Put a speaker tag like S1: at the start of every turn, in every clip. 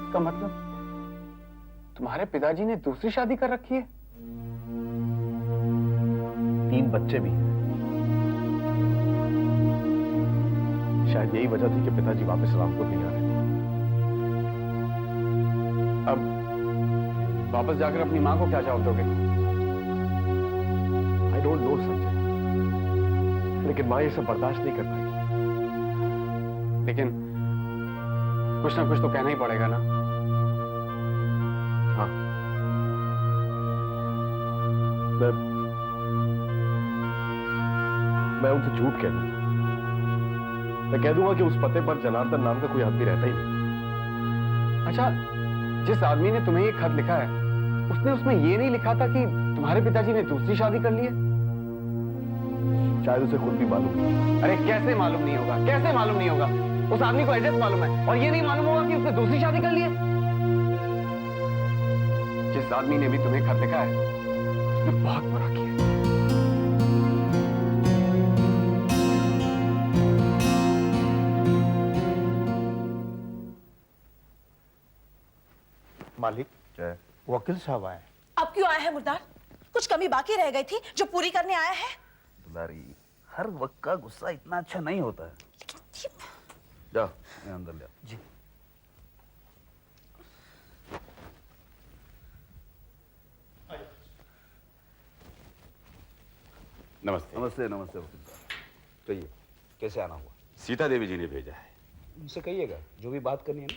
S1: इसका मतलब तुम्हारे पिताजी ने दूसरी शादी कर रखी है?
S2: 3 बच्चे भी हैं। शायद यही वजह थी कि पिताजी वापस रामपुर नहीं आ रहे।
S1: अब वापस जाकर अपनी मां को क्या जवाब दोगे?
S2: आई डोंट नो संजय, लेकिन मां ये सब बर्दाश्त नहीं कर पाएगी।
S1: लेकिन कुछ ना कुछ तो कहना ही पड़ेगा ना।
S2: हाँ, मैं उनसे झूठ कह दूंगा। मैं कह दूंगा कि उस पते पर जनार्दन नाम का कोई आदमी रहता ही नहीं।
S1: अच्छा, जिस आदमी ने तुम्हें ये खत लिखा है, उसने उसमें ये नहीं लिखा था कि तुम्हारे पिताजी ने दूसरी शादी कर ली है?
S2: शायद उसे खुद भी मालूम नहीं।
S1: अरे कैसे मालूम नहीं होगा? कैसे मालूम नहीं होगा? उस आदमी को एड्रेस मालूम है और ये नहीं मालूम होगा कि उसने दूसरी शादी कर ली है? जिस आदमी ने भी तुम्हें खत लिखा है, उसने बहुत बुरा किया।
S2: मालिक, वकील साहब आए।
S3: अब क्यों आए हैं मुर्दार? कुछ कमी बाकी रह गई थी जो पूरी करने आया है?
S4: दुलारी, हर वक्त का गुस्सा इतना अच्छा नहीं होता है। जाओ, मैं अंदर ले आओ। जी।
S5: नमस्ते।
S4: नमस्ते नमस्ते वकील साहब। कहिए, कैसे आना हुआ?
S5: सीता देवी जी ने भेजा है।
S4: उनसे कहिएगा जो भी बात करनी है ना,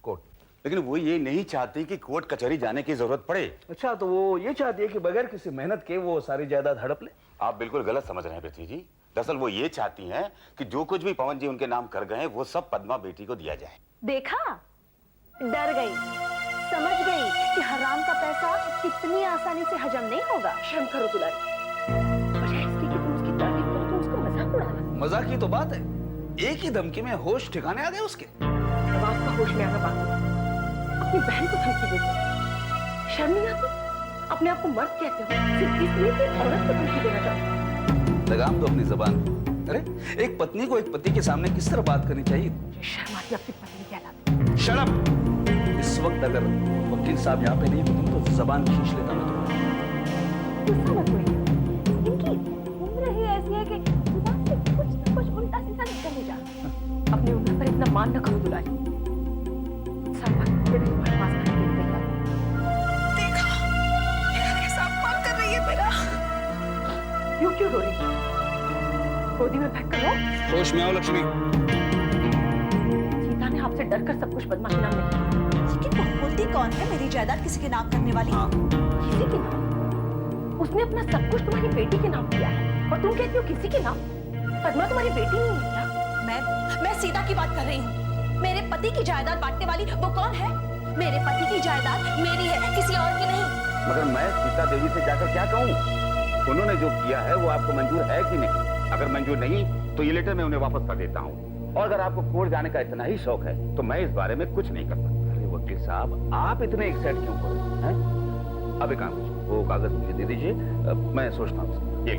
S4: कोर्ट।
S5: लेकिन वो ये नहीं चाहती कि कोर्ट कचहरी जाने की जरूरत पड़े।
S4: अच्छा, तो वो ये चाहती है कि बगैर किसी मेहनत के वो सारी जायदाद हड़प ले?
S5: आप बिल्कुल गलत समझ रहे हैं पृथ्वी जी। दरअसल वो ये चाहती हैं कि जो कुछ भी पवन जी उनके नाम कर गए वो सब पद्मा बेटी को दिया जाए।
S3: देखा, डर गई, समझ गई कि हराम का पैसा इतनी आसानी से हजम नहीं होगा। शर्म करो दुलारी, बजाय इसके कि तुम उसकी तारीफ करो तो उसको मजाक उड़ाना।
S4: मजाक की तो बात है, एक ही धमकी में होश ठिकाने आ गए उसके।
S3: अब आपका होश में आना बाकी है। अपनी बहन को धमकी देते, शर्म नहीं आती? अपने आप को मर्द कहते हो सिर्फ इसलिए कि औरत को धमकी देना चाहते।
S4: लगाम दो अपनी जबान। अरे, एक पत्नी को एक पति के सामने किस तरह बात करनी चाहिए?
S3: शर्म आती अपनी पत्नी कहलाती।
S4: Shut up! इस वक्त अगर वकील साहब यहाँ पे नहीं होते तो जबान खींच लेता मैं तुम्हारी।
S3: गुस्सा मत होइए, इनकी उम्र ही ऐसी है कि जुबान से कुछ न कुछ उल्टा सीधा निकल ही जाता। अपनी उम्र पर इतना मान न करो दुलारी। क्यों रो रही? गोदी में बैठ कर रो।
S4: होश में आओ लक्ष्मी।
S3: सीता ने आपसे डरकर सब कुछ पद्मा के नाम में किया। लेकिन वो बोलती कौन है मेरी जायदाद किसी के नाम करने वाली?
S4: हाँ।
S3: किसी के नाम? उसने अपना सब कुछ तुम्हारी बेटी के नाम किया है और तुम कहती हो किसी के नाम? पद्मा तुम्हारी बेटी नहीं है क्या? मैं सीता की बात कर रही हूँ। मेरे पति की जायदाद बांटने वाली वो कौन है? मेरे पति की जायदाद मेरी है, किसी और की नहीं।
S5: मगर मैं सीता देवी से जाकर क्या कहूँ? उन्होंने जो किया है वो आपको मंजूर है कि नहीं? अगर मंजूर नहीं तो ये लेटर मैं उन्हें वापस कर देता हूँ। और अगर आपको कोर्ट जाने का इतना ही शौक है तो मैं इस बारे में कुछ नहीं कर सकता। अरे वकील साहब, आप इतने एक्साइट क्यों हो रहे हैं? अब एक काम कीजिए, वो कागज मुझे दे दीजिए, मैं सोचता हूँ। ये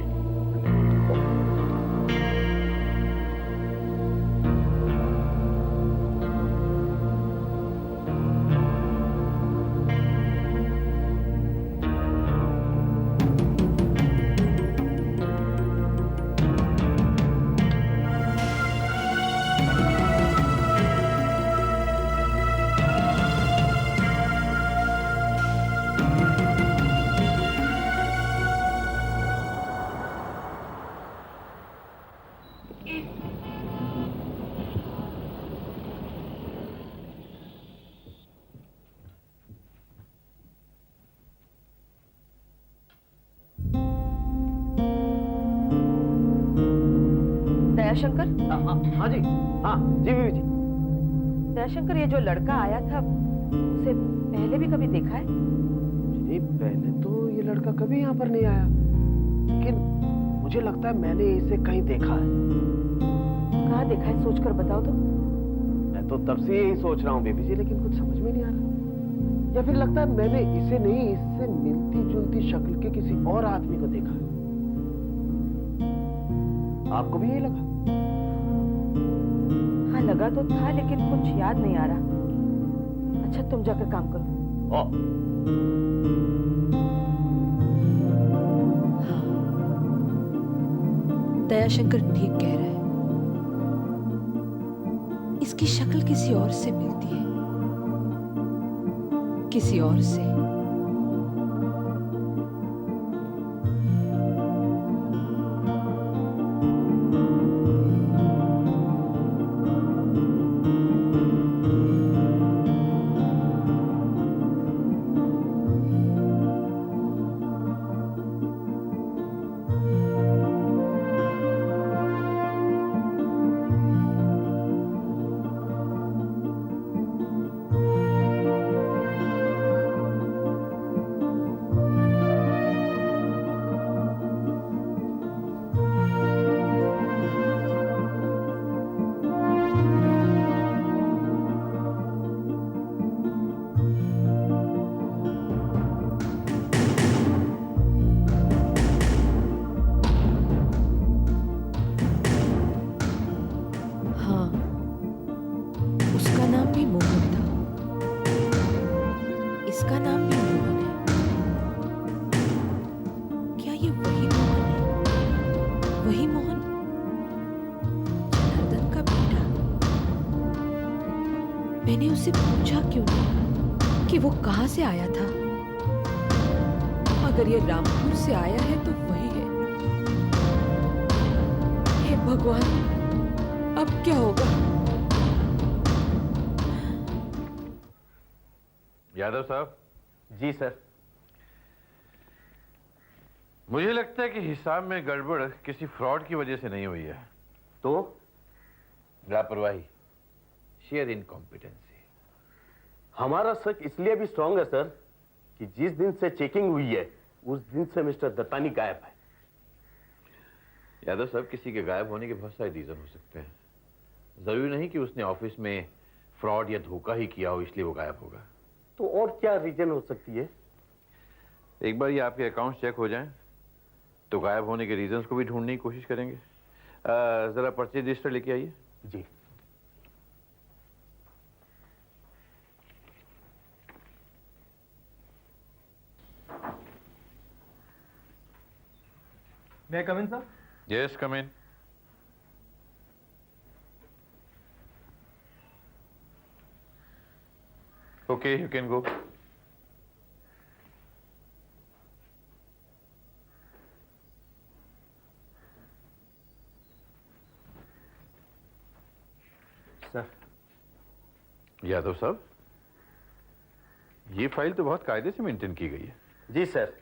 S3: दयाशंकर?
S2: हाँ जी, हाँ जी बीवी जी।
S3: दयाशंकर, ये जो लड़का आया था उसे पहले भी कभी देखा है?
S2: जी पहले तो ये लड़का कभी यहाँ पर नहीं आया, लेकिन मुझे लगता है मैंने इसे कहीं देखा है।
S3: कहाँ देखा है? सोच कर बताओ तो।
S2: मैं तो तब से यही सोच रहा हूँ बीबी जी, लेकिन कुछ समझ में नहीं आ रहा। या फिर लगता है मैंने इसे नहीं, इससे मिलती जुलती शक्ल के किसी और आदमी को देखा है। आपको भी यही लगा?
S3: हाँ लगा तो था, लेकिन कुछ याद नहीं आ रहा। अच्छा तुम जाकर काम करो।
S2: ओ,
S6: दयाशंकर ठीक कह रहा है। इसकी शक्ल किसी और से मिलती है, किसी और से। हाँ, उसका नाम भी मोहन था, इसका नाम भी मोहन है। क्या ये वही मोहन है? वही मोहन, जनार्दन का बेटा? मैंने उससे पूछा क्यों नहीं कि वो कहां से आया था? अगर ये रामपुर से आया है तो वही है। हे भगवान, अब क्या होगा?
S7: यादव साहब।
S2: जी सर।
S7: मुझे लगता है कि हिसाब में गड़बड़ किसी फ्रॉड की वजह से नहीं हुई है।
S2: तो
S7: लापरवाही, शेयर इनकॉम्पिटेंसी।
S2: हमारा शक इसलिए भी स्ट्रांग है सर कि जिस दिन से चेकिंग हुई है उस दिन से मिस्टर दत्तानी गायब है।
S7: यादव साहब, किसी के गायब होने के बहुत सारे रीजन हो सकते हैं। जरूरी नहीं कि उसने ऑफिस में फ्रॉड या धोखा ही किया हो इसलिए वो गायब होगा।
S2: तो और क्या रीजन हो सकती है?
S7: एक बार ये आपके अकाउंट चेक हो जाएं तो गायब होने के रीजंस को भी ढूंढने की कोशिश करेंगे। जरा परचेज रजिस्टर लेके आइए।
S2: जी।
S1: May I come in, sir?
S7: Yes, come in. Okay, you can go.
S2: Sir.
S7: Yadav साहब, ये फाइल तो बहुत कायदे से मेंटेन की गई है।
S2: जी सर,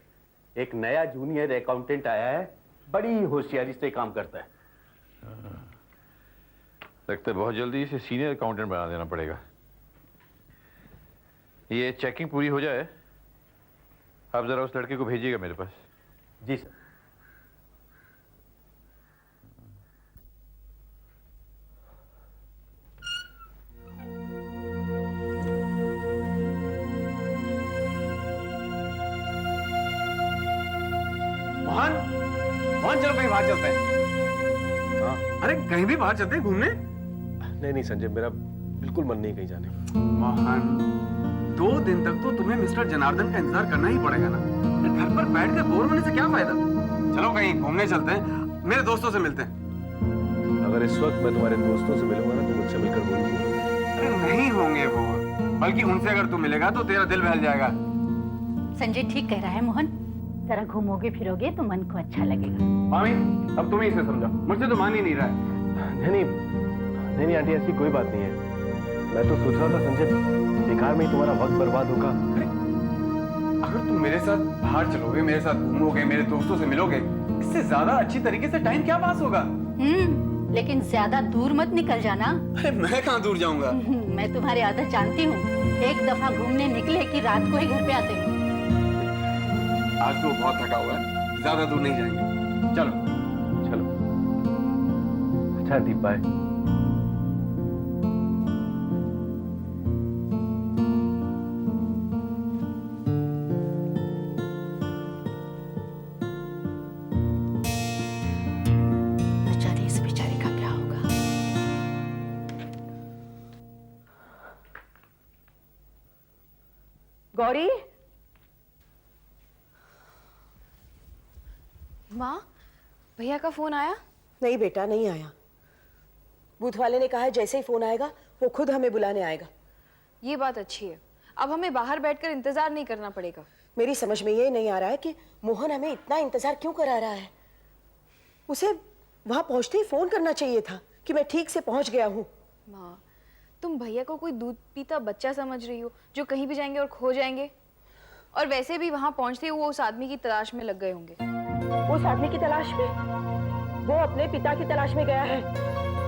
S2: एक नया जूनियर अकाउंटेंट आया है, बड़ी होशियारी से काम करता है।
S7: लगता है बहुत जल्दी इसे सीनियर अकाउंटेंट बना देना पड़ेगा। ये चेकिंग पूरी हो जाए, आप जरा उस लड़के को भेजिएगा मेरे पास।
S2: जी सर।
S1: मोहन, मोहन चलो कहीं बाहर चलते हैं। अरे कहीं भी बाहर चलते हैं घूमने।
S2: नहीं संजय, मेरा बिल्कुल मन नहीं कहीं जाने।
S1: मोहन, 2 दिन तक तो तुम्हें मिस्टर जनार्दन का इंतजार करना ही पड़ेगा ना। घर पर बैठ कर बोर होने से क्या फायदा। चलो कहीं घूमने चलते हैं, मेरे दोस्तों से मिलते हैं।
S2: अगर इस वक्त मैं तुम्हारे दोस्तों से मिलूंगा ना तो मुझसे मिलकर बोलूंगी।
S1: अरे नहीं होंगे वो, बल्कि उनसे अगर तू मिलेगा तो तेरा दिल बहल जाएगा।
S8: संजय ठीक कह रहा है मोहन, जरा घूमोगे फिरोगे तो मन को अच्छा लगेगा।
S1: मामी, अब तुम ही इसे समझाओ, मुझसे तो मान ही नहीं रहा है।
S2: नहीं आंटी, ऐसी कोई बात नहीं है। मैं तो सोच रहा था संजय, बेकार में ही तुम्हारा वक्त बर्बाद होगा।
S1: अगर तुम मेरे साथ बाहर चलोगे, मेरे साथ घूमोगे, मेरे दोस्तों से मिलोगे, इससे ज्यादा अच्छी तरीके से टाइम क्या पास होगा।
S8: लेकिन ज्यादा दूर मत निकल जाना।
S1: अरे मैं कहाँ दूर जाऊंगा।
S8: मैं तुम्हारी आदत जानती हूँ, एक दफा घूमने निकले कि रात को ही घर पे आते हो।
S1: आज तो बहुत थका हुआ है, ज्यादा दूर नहीं जाएंगे। चलो
S2: चलो। अच्छा दीप, बाय।
S8: बेचारे, इस बेचारे का क्या होगा?
S3: गौरी,
S9: माँ, भैया का फोन आया?
S10: नहीं बेटा, नहीं आया। बूथ वाले ने कहा है जैसे ही फोन आएगा वो खुद हमें बुलाने आएगा।
S9: ये बात अच्छी है, अब हमें बाहर बैठकर इंतजार नहीं करना पड़ेगा।
S10: मेरी समझ में ये नहीं आ रहा है कि मोहन हमें इतना इंतजार क्यों करा रहा है। उसे वहां पहुंचते ही फोन करना चाहिए था कि मैं ठीक से पहुंच गया हूँ।
S9: माँ, तुम भैया को कोई दूध पीता बच्चा समझ रही हो जो कहीं भी जाएंगे और खो जाएंगे? और वैसे भी वहां पहुंचते ही वो उस आदमी की तलाश में लग गए होंगे।
S10: उस आदमी की तलाश में? वो अपने पिता की तलाश में गया है,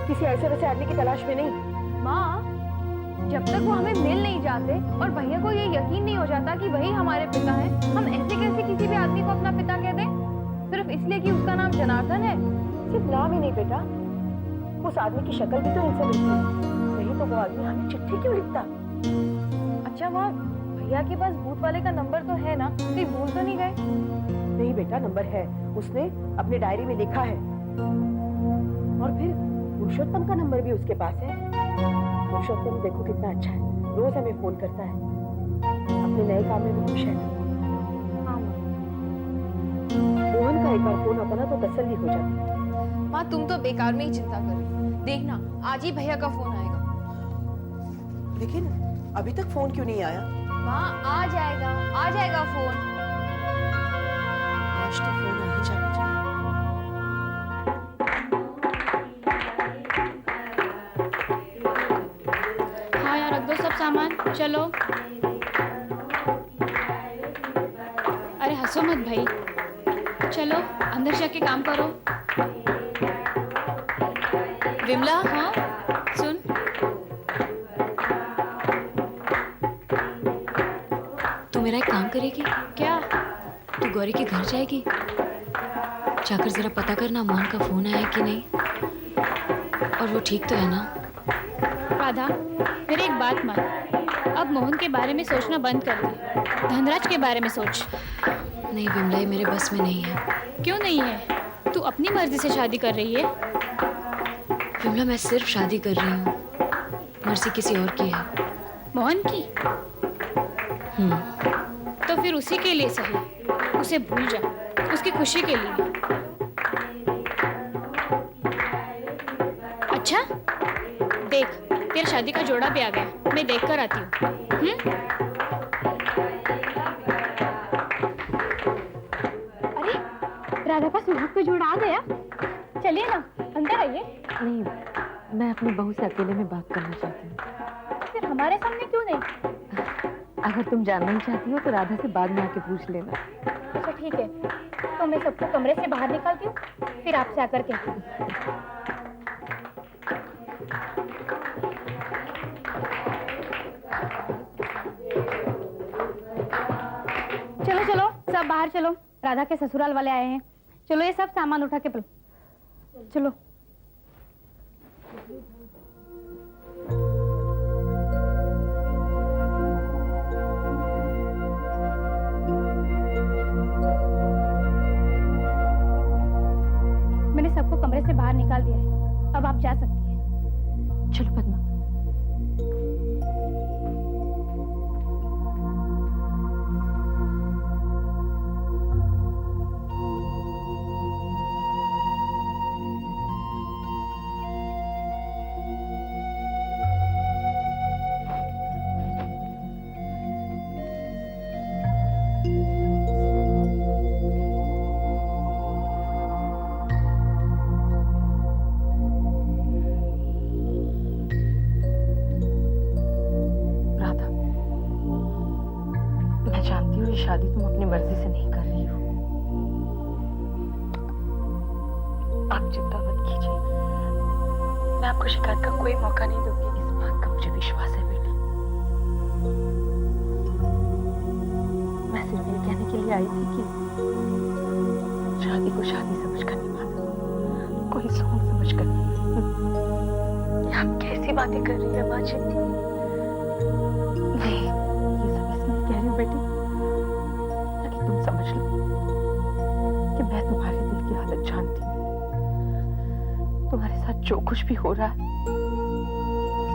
S10: किसी ऐसे वैसे आदमी की तलाश में नहीं।
S9: माँ, जब तक वो हमें मिल नहीं जाते और भैया को ये यकीन नहीं हो जाता कि वही हमारे पिता हैं, हम ऐसे कैसे किसी भी आदमी को अपना पिता कह दें? सिर्फ इसलिए कि उसका नाम जनार्दन है?
S10: सिर्फ नाम ही नहीं बेटा, उस आदमी की शक्ल भी तो इनसे मिलती है, नहीं तो वो आदमी हमें चिट्ठी क्यों लिखता?
S9: अच्छा माँ, भैया के पास भूत वाले का नंबर तो है ना? कहीं भूल तो नहीं गए?
S10: नहीं बेटा, नंबर है, उसने अपने डायरी में लिखा है। और फिर पुरुषोत्तम का नंबर भी उसके पास है। पुरुषोत्तम देखो कितना अच्छा है, रोज हमें फोन करता है, अपने नए काम में भी खुश है।
S9: हाँ
S10: मोहन का एक बार फोन आता ना तो तसल्ली हो जाती।
S9: माँ, तुम तो बेकार में ही चिंता कर रही हो। देखना, आज ही भैया का फोन आएगा।
S10: लेकिन अभी तक फोन क्यों नहीं आया?
S9: माँ, आ जाएगा फोन।
S10: आज तो फोन आ ही जाना चाहिए।
S6: हाँ यार, रख दो सब सामान, चलो। अरे हंसो मत भाई, चलो अंदर जाके काम करो।
S9: विमला,
S6: हाँ सुन,
S11: तू मेरा एक काम करेगी?
S6: क्या?
S11: तू गौरी के घर जाएगी? जाकर जरा पता करना मोहन का फोन आया कि नहीं, और वो ठीक तो है ना?
S6: राधा, मेरी एक बात मान, अब मोहन के बारे में सोचना बंद कर दे, धनराज के बारे में सोच।
S11: नहीं विमला, ये मेरे बस में नहीं है।
S6: क्यों नहीं है? तू अपनी मर्जी से शादी कर रही है।
S11: विमला, मैं सिर्फ शादी कर रही हूँ, मर्जी किसी और की है।
S6: मोहन की? तो फिर उसी के लिए सही, उसे भूल जा, उसकी खुशी के लिए। अच्छा देख, तेरे शादी का जोड़ा भी आ गया, मैं देख कर आती हूँ। अरे राधा का सुहाग का जोड़ा आ गया, चलिए ना अंदर आइए।
S11: नहीं, मैं अपनी बहू से अकेले में बात करना चाहती हूँ।
S6: फिर हमारे सामने क्यों नहीं?
S11: अगर तुम जानना ही चाहती हो तो राधा से बाद में आके पूछ लेना।
S6: अच्छा ठीक है, तो मैं सबको कमरे से बाहर निकालती हूँ, फिर आपसे आकर कहती हूँ। चलो चलो सब बाहर चलो, राधा के ससुराल वाले आए हैं। चलो ये सब सामान उठा के चलो। मैंने सबको कमरे से बाहर निकाल दिया है, अब आप जा सकती हैं।
S11: चलो पद्मा। शादी तुम अपनी मर्जी से नहीं कर रही हो। आप चिंता मत कीजिए, मैं आपको शिकायत का कोई मौका नहीं दूंगी, इस बात का मुझे विश्वास है बेटी। मैं सिर्फ ये कहने के लिए आई थी कि शादी को शादी समझकर निभाना, कोई सोच समझकर। आप कैसी बातें कर रही है माँ जी? नहीं, ये सब इसलिए कह रही हूँ बेटी ताकि तुम समझ लो कि मैं तुम्हारे दिल की हालत जानती हूँ। तुम्हारे साथ जो कुछ भी हो रहा है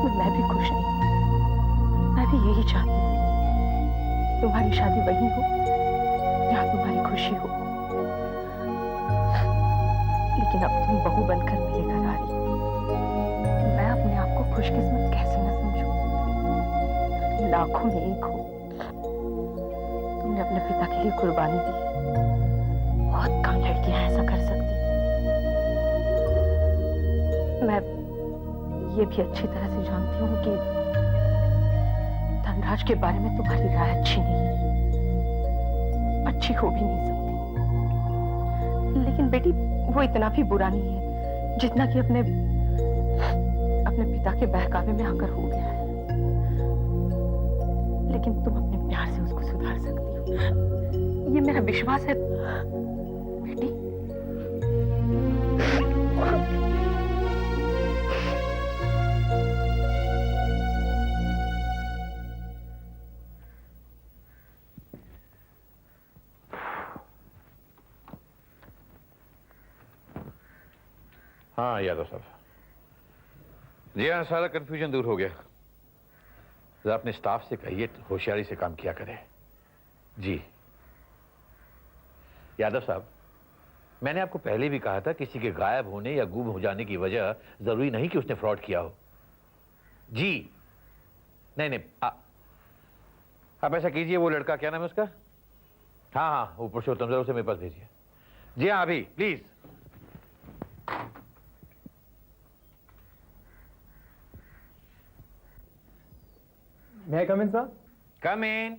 S11: उसमें मैं भी खुश नहीं, मैं भी यही चाहती हूँ तुम्हारी शादी वही हो जहां तुम्हारी खुशी हो, लेकिन अब तुम बहू बनकर मेरे घर आ रही हो। मैं अपने आप को खुशकिस्मत कैसे न समझूं? लाखों में एक हो, तुमने अपने पिता के लिए कुर्बानी दी। बहुत कम लड़कियां ऐसा कर सकती हैं। मैं ये भी अच्छी तरह से जानती हूँ कि धनराज के बारे में तुम्हारी राय अच्छी नहीं है, अच्छी हो भी नहीं सकती। लेकिन बेटी, वो इतना भी बुरा नहीं है जितना कि अपने पिता के बहकावे में आकर हो गया है। लेकिन तुम अपने प्यार से उसको सुधार सकती हो, ये मेरा विश्वास है बेटी।
S7: हाँ यादव साहब, जी हाँ, सारा कंफ्यूजन दूर हो गया। जरा अपने स्टाफ से कहिए होशियारी से काम किया करे। जी यादव साहब, मैंने आपको पहले भी कहा था, किसी के गायब होने या गुम हो जाने की वजह जरूरी नहीं कि उसने फ्रॉड किया हो। जी नहीं, आप ऐसा कीजिए, वो लड़का क्या नाम है उसका? हाँ, वो पुरुषोत्तम, जरा उसे मेरे पास भेजिए। जी हाँ, अभी please.
S12: May I come in, sir?
S7: Come in.